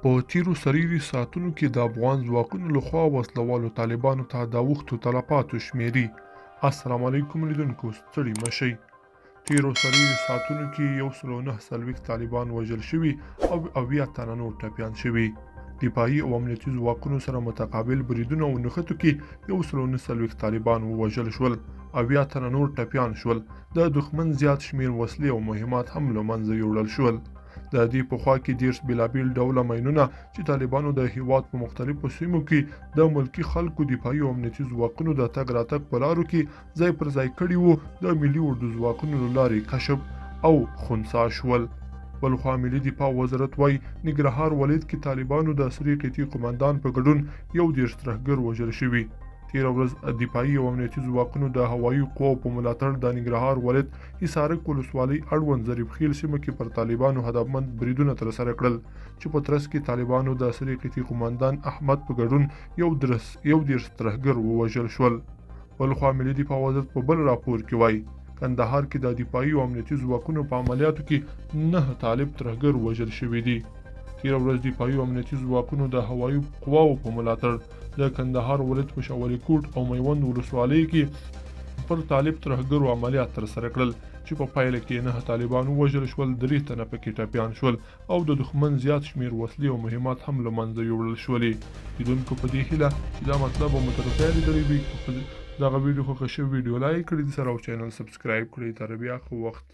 په تیرو سريري ساعتونو کې د افغان ځواکونو لخوا وسلوالو طالبانو ته د اوښتو تلفاتو شمیرې. السلام علیکم لیدونکو، ستړي مشئ. تیرو سريري ساعتونو کې 149 طالبان وژل شوي او 80 تنه نور ټپیان شوي. دفاعي او امنیتي ځواکونو سره متقابل بریدونو او نښتو کې 149 طالبان ووژل شول، 80 تنه نور ټپیان شول. د دښمن زیات شمیر وسلې او مهمات هم له منځه یوړل شول. د دې په خوا کې 10 بېلابېل ډوله ماینونه چې طالبانو د هیواد په مختلفو سیمو کې د ملکي خلکو دفاعي او امنیتي ځواکونو د تګ راتګ په لارو کې ځای پر ځای کړي وو، د ملي اردو ځواکونو له لارې کشف او خنثی شول. بلخوا ملي دفاع وزارت وایي ننګرهار ولایت کې طالبانو د عصري قطعي قمندان په ګډون 11 ترهګر وژل شوي. تېره ورځ دفاعي او امنیتي ځواکونو د هوایي قواو په ملاتړ د ننګرهار ولایت حصارک ولسوالۍ اړوند ظریف خیل سیمه کې پر طالبانو هدفمند بریدونه ترسره کړل، چې په ترڅ کې طالبانو د عصري قطعي قمندان احمد په ګډون 11 ترهګر ووژل شول. بلخوا ملي دفاع وزارت په بل راپور کې وایي کندهار کې د دفاعي او امنیتي ځواکونو په عملیاتو کې 9 طالب ترهګر وژل شوي دي. تېره ورځ دفاعي او امنیتي ځواکونو د هوایي قواو په ملاتړ د کندهار ولایت په شاولي کوټ او میوند ولسوالۍ کې پر طالب ترهګرو عملیات ترسره کړل، چې په پایله کې 9 طالبان ووژل شول، 3 تنه پکې ټپیان شول او د دښمن زیات شمیر وسلې او مهمات هم له منځه یوړل شولې. لیدونکو په دې هیله چې دا مطلب او مترقی لیدلی وي، دغه ویډیو خوښه شوې ویډیو لایک کړئ، سره او چینل سبسکرایب کړئ. تر بیا ښه وخت.